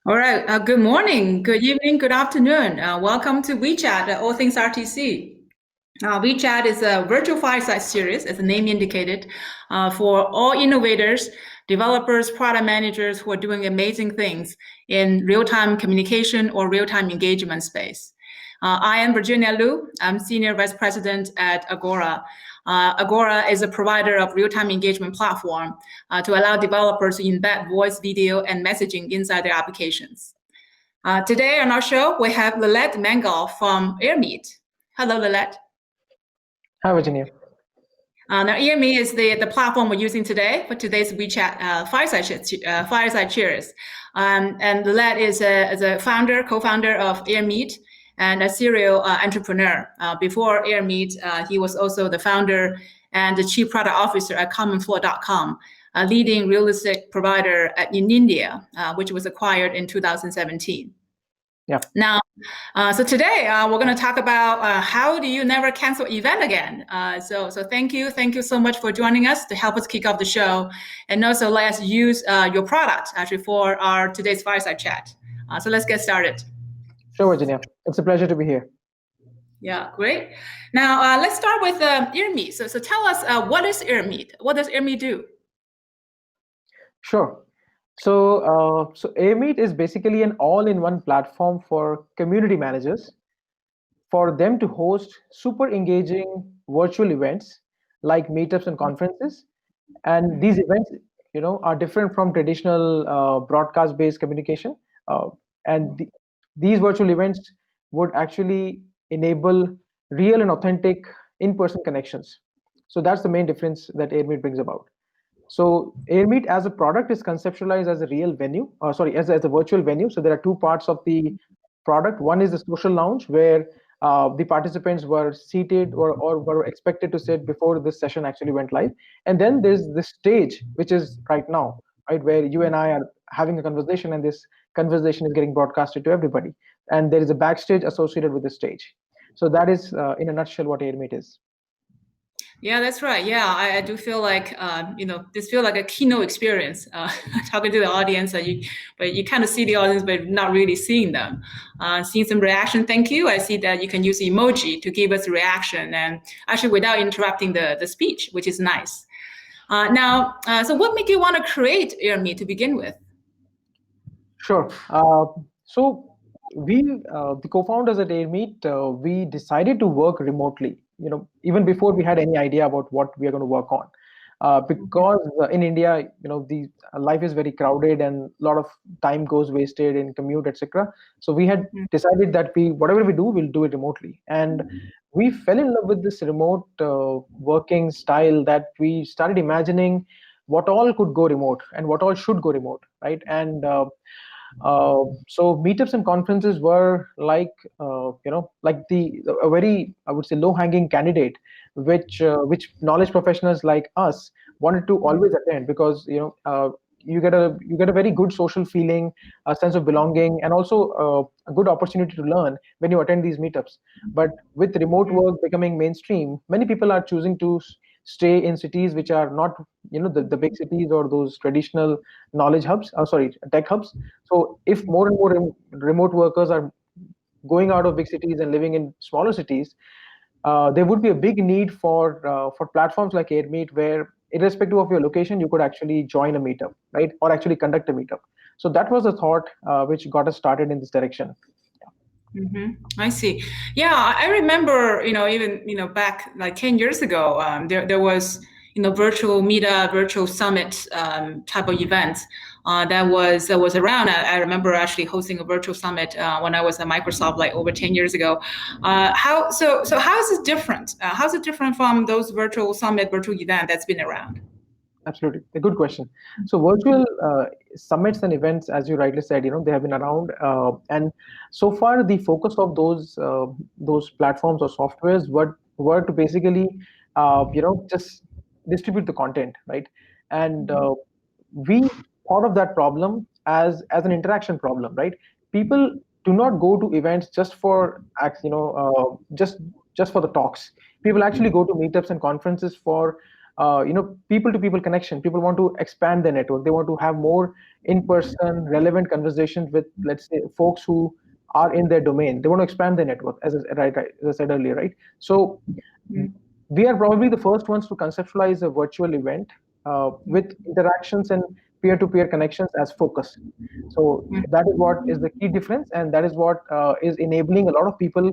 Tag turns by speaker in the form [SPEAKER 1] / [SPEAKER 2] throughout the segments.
[SPEAKER 1] All right. Good morning, good evening, good afternoon. Welcome to WeChat, All Things RTC. WeChat is a virtual fireside series, as the name indicated, for all innovators, developers, product managers who are doing amazing things in real-time communication or real-time engagement space. I am Virginia Liu. I'm Senior Vice President at Agora. Agora is a provider of real-time engagement platform to allow developers to embed voice, video, and messaging inside their applications. Today on our show, we have Lalit Mangal from Airmeet. Hello, Lalit.
[SPEAKER 2] Hi, Virginia.
[SPEAKER 1] Now, Airmeet is the platform we're using today for today's WeChat fireside cheers. And Lalit is a co-founder of Airmeet, and a serial entrepreneur. Before Airmeet, he was also the founder and the chief product officer at commonfloor.com, a leading real estate provider in India, which was acquired in 2017.
[SPEAKER 2] Yeah.
[SPEAKER 1] Now, so today we're going to talk about how do you never cancel event again. So thank you so much for joining us to help us kick off the show, and also let us use your product actually for our today's fireside chat. So let's get started.
[SPEAKER 2] Sure, Virginia. It's a pleasure to be here.
[SPEAKER 1] Yeah, great. Now let's start with Airmeet. So tell us what is Airmeet? What does Airmeet do?
[SPEAKER 2] Sure. So Airmeet is basically an all-in-one platform for community managers for them to host super engaging virtual events like meetups and conferences. And these events, are different from traditional broadcast-based communication. And these virtual events would actually enable real and authentic in-person connections. So that's the main difference that Airmeet brings about. So Airmeet as a product is conceptualized as a real venue, as a virtual venue. So there are two parts of the product. One is the social lounge where the participants were seated or were expected to sit before this session actually went live. And then there's the stage, which is right now, right, where you and I are having a conversation, and this conversation is getting broadcasted to everybody. And there is a backstage associated with the stage. So that is, in a nutshell, what Airmeet is.
[SPEAKER 1] Yeah, that's right. Yeah, I do feel like this feels like a keynote experience. Talking to the audience, but you kind of see the audience, but not really seeing them. Seeing some reaction. Thank you. I see that you can use emoji to give us a reaction, and actually without interrupting the speech, which is nice. So what made you want to create Airmeet to begin with?
[SPEAKER 2] Sure. So the co-founders at Airmeet, we decided to work remotely. Even before we had any idea about what we are going to work on, because in India, the life is very crowded and a lot of time goes wasted in commute, etc. So we had decided that whatever we do, we'll do it remotely, and we fell in love with this remote working style that we started imagining what all could go remote and what all should go remote, right? And so meetups and conferences were like like a very, I would say, low-hanging candidate, which knowledge professionals like us wanted to always attend, because you get a very good social feeling, a sense of belonging, and also a good opportunity to learn when you attend these meetups. But with remote work becoming mainstream, many people are choosing to stay in cities which are not the big cities or those traditional knowledge hubs, tech hubs. So if more and more remote workers are going out of big cities and living in smaller cities, there would be a big need for platforms like Airmeet, where irrespective of your location, you could actually join a meetup, right, or actually conduct a meetup. So that was a thought which got us started in this direction.
[SPEAKER 1] I see. Yeah, I remember, even, back like 10 years ago, there was, virtual meetup, virtual summit type of events that was around. I remember actually hosting a virtual summit when I was at Microsoft like over 10 years ago. How is it different? How's it different from those virtual summit, virtual event that's been around?
[SPEAKER 2] Absolutely, a good question. So virtual summits and events, as you rightly said, they have been around, and so far the focus of those platforms or softwares were to basically, just distribute the content, right? And we thought of that problem as an interaction problem, right? People do not go to events just for just for the talks. People actually go to meetups and conferences for people-to-people connection. People want to expand their network. They want to have more in-person, relevant conversations with, let's say, folks who are in their domain. They want to expand their network, as I said earlier, right? So we are probably the first ones to conceptualize a virtual event with interactions and peer-to-peer connections as focus. So that is what is the key difference, and that is what is enabling a lot of people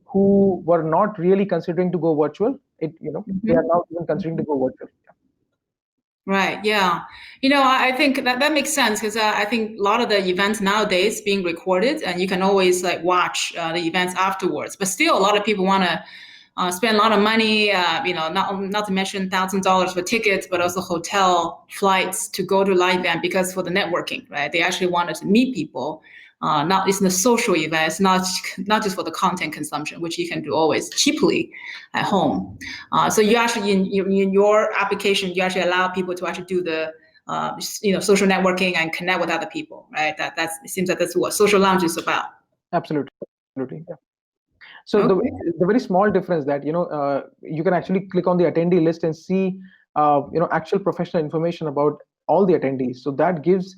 [SPEAKER 2] who were not really considering to go virtual. They are now even considering to go virtual.
[SPEAKER 1] Right. Yeah. I think that makes sense because I think a lot of the events nowadays being recorded and you can always like watch the events afterwards. But still, a lot of people want to spend a lot of money. Not to mention $1,000s for tickets, but also hotel flights to go to live event because for the networking, right? They actually wanted to meet people. Not it's a social event. It's not just for the content consumption, which you can do always cheaply at home. So you actually in your application, you actually allow people to actually do the social networking and connect with other people, right? It seems like that's what social lounge is about.
[SPEAKER 2] Absolutely, absolutely. Yeah. So
[SPEAKER 1] Okay.
[SPEAKER 2] the very small difference that you can actually click on the attendee list and see actual professional information about all the attendees. So that gives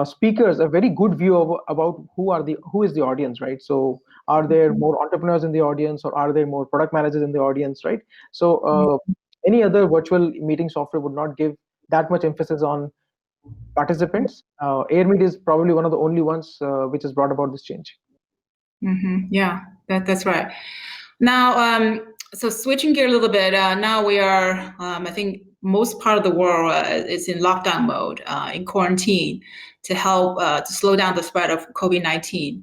[SPEAKER 2] speakers a very good view about who is the audience, right? So are there more entrepreneurs in the audience, or are there more product managers in the audience, right? So any other virtual meeting software would not give that much emphasis on participants. Airmeet is probably one of the only ones which has brought about this change.
[SPEAKER 1] Yeah, that's right. Now, so switching gear a little bit, now we are, I think most part of the world is in lockdown mode, in quarantine to help to slow down the spread of COVID-19,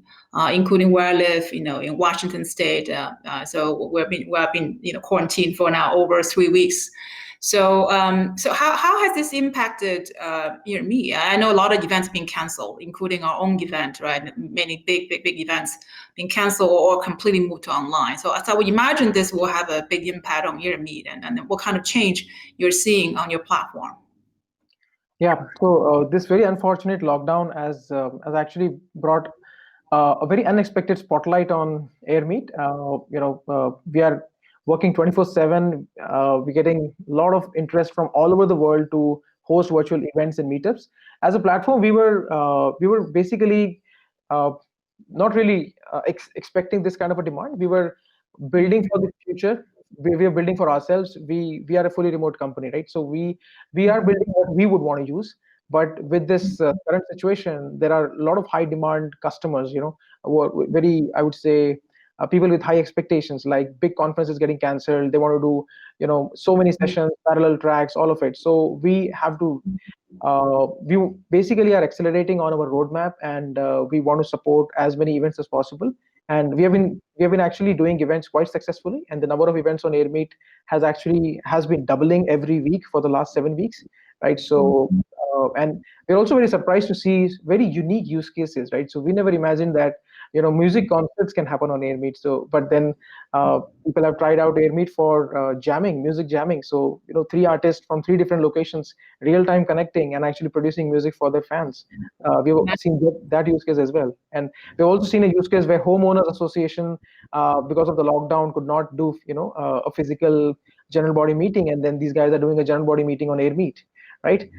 [SPEAKER 1] including where I live, in Washington State. So we've been quarantined for now over 3 weeks. So how has this impacted me? I know a lot of events being canceled, including our own event, right? Many big events being canceled or completely moved to online. So I would imagine this will have a big impact on Airmeet and what kind of change you're seeing on your platform.
[SPEAKER 2] Yeah, so this very unfortunate lockdown has actually brought a very unexpected spotlight on Airmeet. We are working 24/7. We're getting a lot of interest from all over the world to host virtual events and meetups. As a platform, we were basically uh, not really expecting this kind of a demand. We were building for the future. We are building for ourselves. We are a fully remote company, right? So we are building what we would want to use. But with this current situation, there are a lot of high demand customers, who are very, I would say, people with high expectations, like big conferences getting canceled. They want to do, so many sessions, parallel tracks, all of it. So we have to we basically are accelerating on our roadmap, and we want to support as many events as possible. And we have been actually doing events quite successfully, and the number of events on Airmeet has been doubling every week for the last 7 weeks, right? So and we're also very surprised to see very unique use cases, right? So we never imagined that music concerts can happen on Airmeet. So but then people have tried out Airmeet for music jamming. So three artists from three different locations, real time connecting and actually producing music for their fans. We've seen that use case as well, and we've also seen a use case where homeowners association, because of the lockdown, could not do a physical general body meeting, and then these guys are doing a general body meeting on Airmeet, right?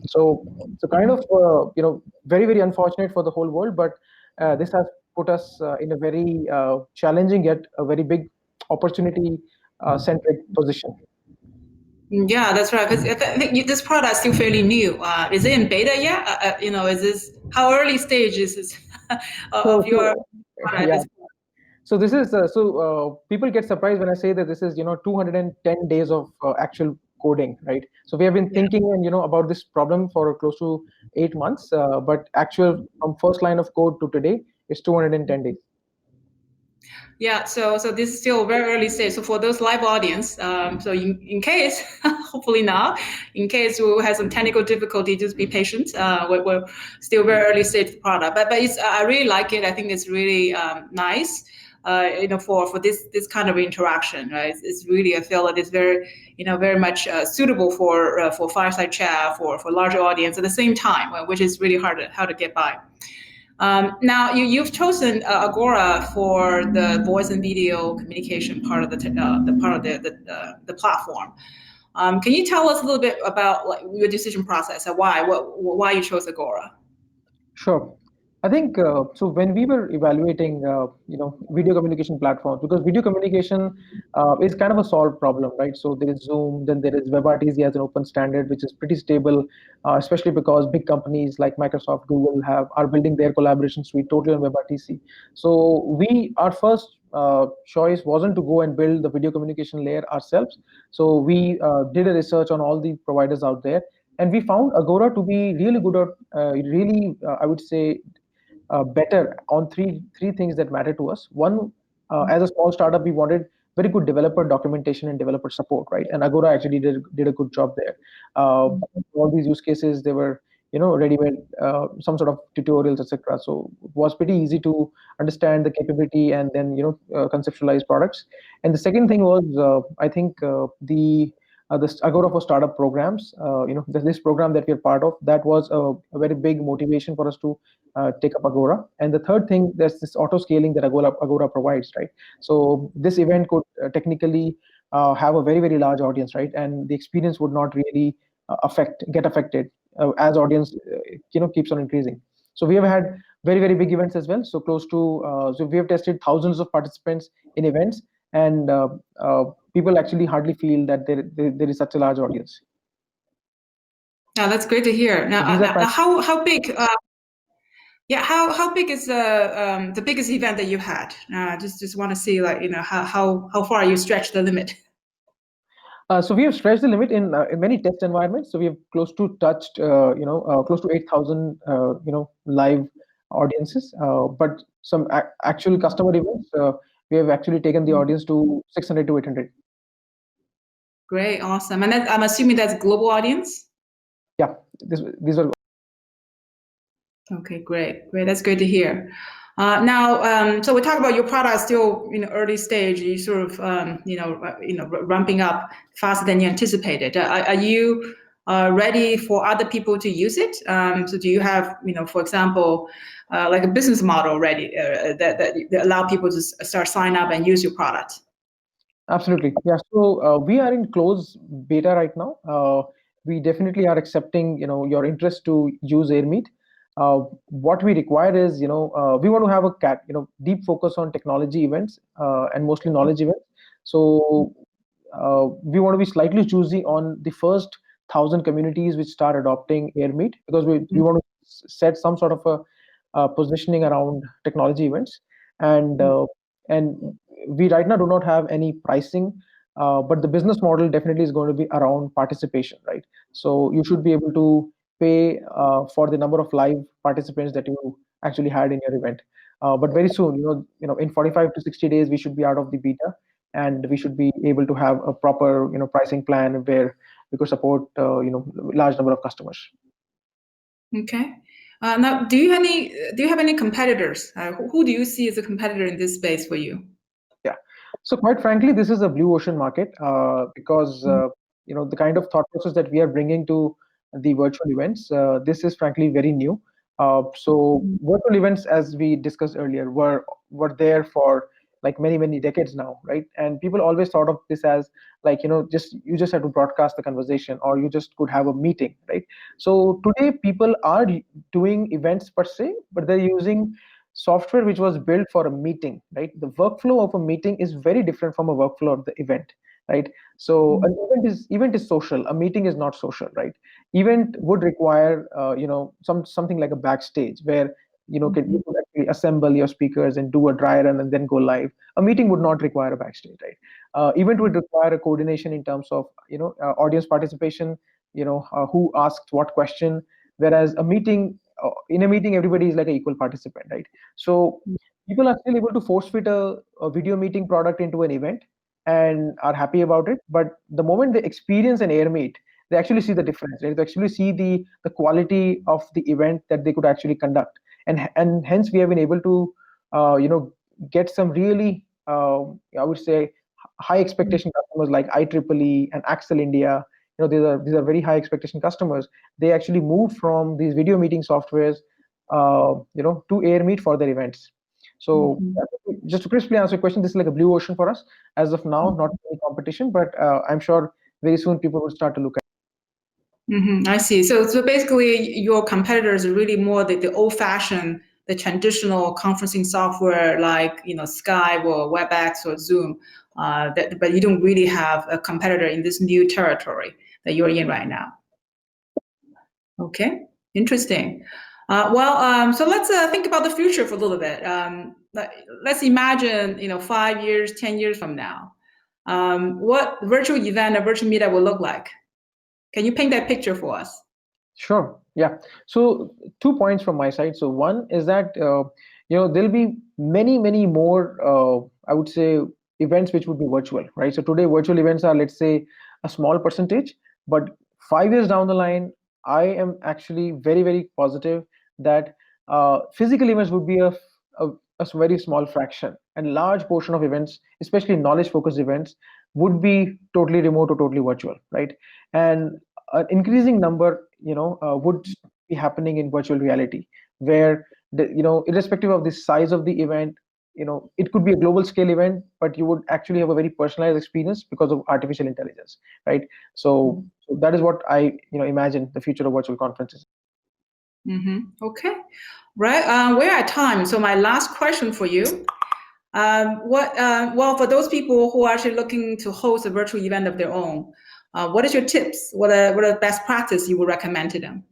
[SPEAKER 2] So kind of very very unfortunate for the whole world, but this has put us in a very challenging yet a very big opportunity centric position.
[SPEAKER 1] Yeah, that's right. Because I think this product is still fairly new. Is it in beta yet? Is this how early stage is this
[SPEAKER 2] So,
[SPEAKER 1] of your
[SPEAKER 2] so
[SPEAKER 1] product at
[SPEAKER 2] yeah.
[SPEAKER 1] this point?
[SPEAKER 2] So this is people get surprised when I say that this is 210 days of actual coding, right? So we have been
[SPEAKER 1] Yeah.
[SPEAKER 2] thinking and about this problem for close to 8 months, but actual from first line of code to today is 210 days.
[SPEAKER 1] Yeah, so this is still very early stage. So for those live audience, so in case, hopefully not, in case we have some technical difficulty, just be patient. We're still very early stage product, but I really like it. I think it's really nice. For this kind of interaction, right? It's really I feel that it's very very much suitable for fireside chat for larger audience at the same time, which is really hard to get by. Now you've chosen Agora for the voice and video communication part of the part of the platform. Can you tell us a little bit about like your decision process and why you chose Agora?
[SPEAKER 2] Sure. I think so. When we were evaluating, video communication platforms, because video communication is kind of a solved problem, right? So there is Zoom, then there is WebRTC as an open standard, which is pretty stable, especially because big companies like Microsoft, Google are building their collaboration suite totally on WebRTC. So our first choice wasn't to go and build the video communication layer ourselves. So we did a research on all the providers out there, and we found Agora to be really good at really, I would say, better on three things that matter to us. One, as a small startup, we wanted very good developer documentation and developer support, right? And Agora actually did a good job there. All these use cases, they were ready-made, some sort of tutorials, etc. So it was pretty easy to understand the capability and then conceptualize products. And the second thing was, I think this Agora for startup programs, this program that we're part of, that was a very big motivation for us to take up Agora. And the third thing, there's this auto scaling that Agora provides, right? So this event could technically have a very, very large audience, right? And the experience would not really get affected as audience keeps on increasing. So we have had very, very big events as well. So so we have tested thousands of participants in events, and people actually hardly feel that there is such a large audience.
[SPEAKER 1] Yeah, that's great to hear. Now, how big? Yeah, how big is the biggest event that you had? Just want to see, like, how far you stretch the limit.
[SPEAKER 2] So we have stretched the limit in many test environments. So we have close to 8,000 live audiences. But some actual customer events, we have actually taken the audience to 600 to 800.
[SPEAKER 1] Great, awesome. And I'm assuming that's global audience?
[SPEAKER 2] Yeah, these are.
[SPEAKER 1] Okay, great. That's great to hear. Now, so we talk about your product still in early stage. You sort of, ramping up faster than you anticipated. Are you ready for other people to use it? So do you have, for example, like a business model ready that allow people to start sign up and use your product?
[SPEAKER 2] Absolutely. Yeah. So we are in close beta right now. We definitely are accepting, your interest to use Airmeet. What we require is, we want to have deep focus on technology events and mostly knowledge events. So we want to be slightly choosy on the first 1,000 communities which start adopting Airmeet, because we want to set some sort of a positioning around technology events. And we right now do not have any pricing, but the business model definitely is going to be around participation, right? So you should be able to pay for the number of live participants that you actually had in your event. But very soon, in 45 to 60 days, we should be out of the beta, and we should be able to have a proper, pricing plan where we could support, large number of customers.
[SPEAKER 1] Okay. Now, do you have any competitors? Who do you see as a competitor in this space for you?
[SPEAKER 2] Yeah. So quite frankly, this is a blue ocean market, because the kind of thought process that we are bringing to the virtual events, this is frankly very new. So virtual events, as we discussed earlier, were there for like many decades now, right? And people always thought of this as like, you just have to broadcast the conversation, or you just could have a meeting, right? So today people are doing events per se, but they're using software which was built for a meeting, right? The workflow of a meeting is very different from a workflow of the event, right? So an event is social, a meeting is not social, right? Event would require something like a backstage where you could actually assemble your speakers and do a dry run and then go live. A meeting would not require a backstage, right? Event would require a coordination in terms of audience participation, who asked what question, whereas in a meeting everybody is like an equal participant, right? So people are still able to force fit a video meeting product into an event and are happy about it, but the moment they experience an Airmeet, they actually see the difference, right? They actually see the quality of the event that they could actually conduct, and hence we have been able to get some really, I would say, high expectation customers like IEEE and Axel India. These are very high expectation customers. They actually move from these video meeting softwares to Airmeet for their events. So just to crisply answer your question, this is like a blue ocean for us as of now, not any competition, but I'm sure very soon people will start to look at.
[SPEAKER 1] I see. So basically, your competitors are really more the old-fashioned, the traditional conferencing software like Skype or WebEx or Zoom. But you don't really have a competitor in this new territory that you're in right now. Okay, interesting. So let's think about the future for a little bit. Let's imagine 5 years, 10 years from now, what virtual event or virtual meetup will look like. Can you paint that picture for us?
[SPEAKER 2] Sure. Yeah. So 2 points from my side. So one is that there'll be many more I would say events which would be virtual, right? So today virtual events are, let's say, a small percentage, but 5 years down the line, I am actually very positive that physical events would be a, a very small fraction, and large portion of events, especially knowledge focused events, would be totally remote or totally virtual, right? And an increasing number would be happening in virtual reality, where irrespective of the size of the event, it could be a global scale event, but you would actually have a very personalized experience because of artificial intelligence, right? So that is what I imagine the future of virtual conferences.
[SPEAKER 1] Okay, right. We're at time, so my last question for you. Well, for those people who are actually looking to host a virtual event of their own, what is your tips? What are the best practice you would recommend to them?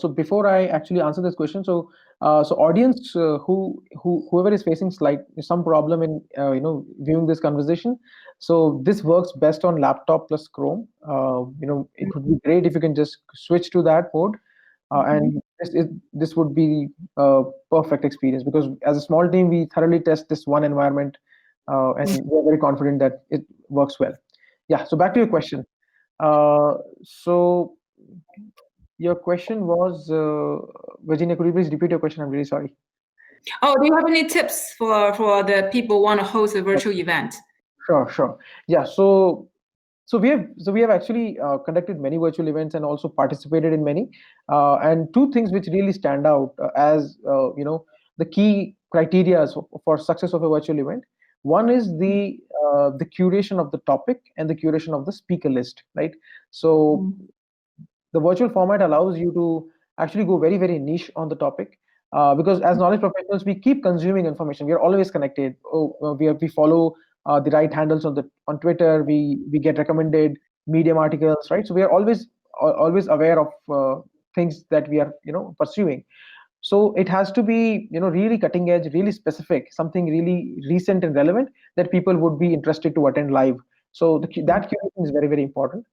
[SPEAKER 2] So before I actually answer this question, so audience, whoever is facing some problem in viewing this conversation, so this works best on laptop plus Chrome. It would be great if you can just switch to that mode, and this would be a perfect experience, because as a small team we thoroughly test this one environment, and we're very confident that it works well. Yeah. So back to your question. So your question was, Virginia, could you please repeat your question? I'm really sorry.
[SPEAKER 1] Oh, do you have any tips for the people who want to host a virtual event?
[SPEAKER 2] Sure. Yeah. So we have actually conducted many virtual events and also participated in many. And two things which really stand out as the key criteria for success of a virtual event. One is the curation of the topic and the curation of the speaker list, right? So the virtual format allows you to actually go very niche on the topic, because as knowledge professionals we keep consuming information. We are always connected. We follow the right handles on Twitter. We get recommended Medium articles, right? So we are always aware of things that we are pursuing. So it has to be really cutting edge, really specific, something really recent and relevant that people would be interested to attend live. So that curation is very important.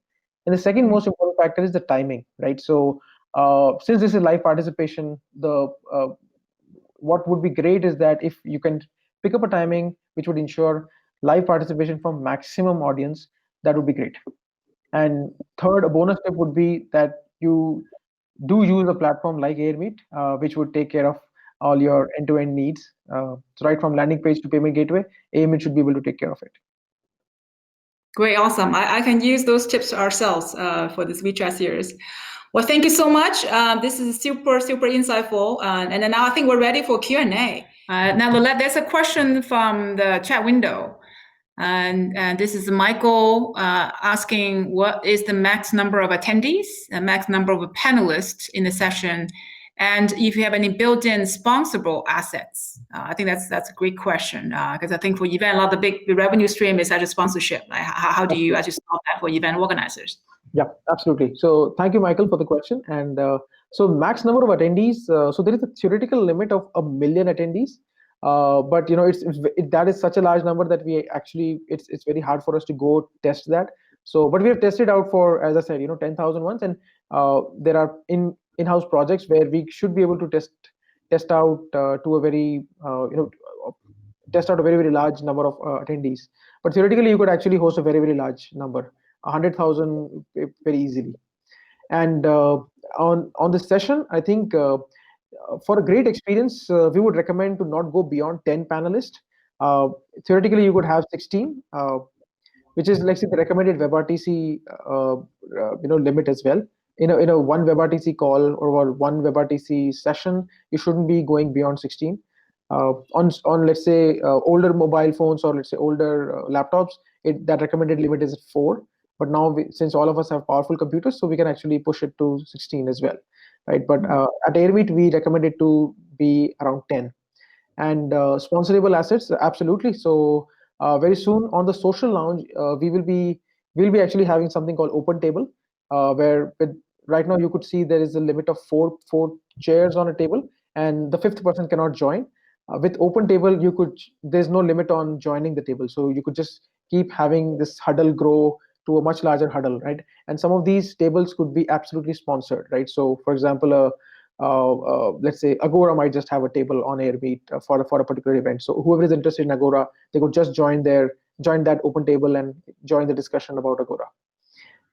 [SPEAKER 2] And the second most important factor is the timing, right? So since this is live participation, the what would be great is that if you can pick up a timing which would ensure live participation from maximum audience, that would be great. And third, a bonus tip would be that you do use a platform like Airmeet, which would take care of all your end-to-end needs. So right from landing page to payment gateway, Airmeet should be able to take care of it.
[SPEAKER 1] Great, awesome. I can use those tips ourselves for this WeChat series. Well, thank you so much. This is super insightful. And then now I think we're ready for Q&A. Now, Lalit, there's a question from the chat window. And this is Michael asking, what is the max number of attendees, the max number of panelists in the session, and if you have any built-in sponsorable assets? I think that's a great question, because I think for event, a lot of the revenue stream is actually sponsorship. Like, how do you actually solve that for event organizers?
[SPEAKER 2] Yeah, absolutely. So thank you, Michael, for the question. And so max number of attendees. So there is a theoretical limit of 1 million attendees. But that is such a large number that we actually it's very hard for us to go test that. So, but we have tested out for, as I said, 10,000 once, and there are in-house projects where we should be able to test out to a very test out a very large number of attendees. But theoretically, you could actually host a very large number, 100,000 very easily. And on this session, I think for a great experience, we would recommend to not go beyond 10 panelists. Theoretically, you could have 16, which is like the recommended WebRTC limit as well. In a one WebRTC call or one WebRTC session, you shouldn't be going beyond 16. On let's say older mobile phones or let's say older laptops, that recommended limit is 4. But now, since all of us have powerful computers, so we can actually push it to 16 as well, right? But at Airmeet, we recommend it to be around 10. And sponsorable assets, absolutely. So very soon on the social lounge, we'll be actually having something called open table, where right now you could see there is a limit of four chairs on a table, and the fifth person cannot join. With open table, there's no limit on joining the table, so you could just keep having this huddle grow to a much larger huddle, right? And some of these tables could be absolutely sponsored, right? So for example, let's say Agora might just have a table on Airmeet for a particular event. So whoever is interested in Agora, they could just join that open table and join the discussion about Agora.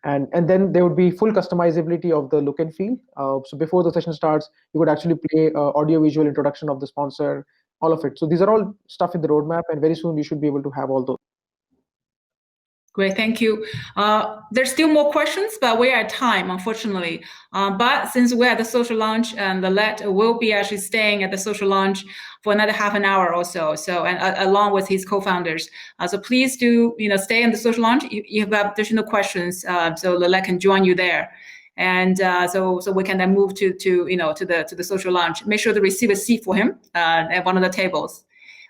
[SPEAKER 2] And then there would be full customizability of the look and feel. So before the session starts, you could actually play audio visual introduction of the sponsor, all of it. So these are all stuff in the roadmap, and very soon you should be able to have all those.
[SPEAKER 1] Great, thank you. There's still more questions, but we're at time, unfortunately. But since we're at the social launch, and Lalit will be actually staying at the social launch for another half an hour or so. So, and along with his co-founders. So please do, stay in the social launch. You have additional questions, so Lalit can join you there. And so we can then move to the social launch. Make sure to receive a seat for him at one of the tables.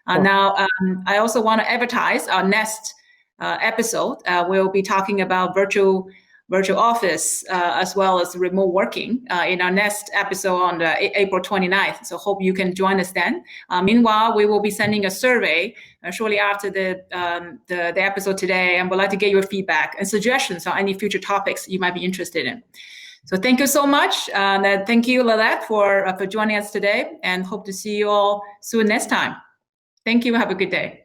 [SPEAKER 1] Now, I also want to advertise our next episode. We'll be talking about virtual office as well as remote working in our next episode on April 29th. So hope you can join us then. Meanwhile, we will be sending a survey shortly after the episode today, and we'd like to get your feedback and suggestions on any future topics you might be interested in. So thank you so much. Thank you, Lalit, for joining us today, and hope to see you all soon next time. Thank you. Have a good day.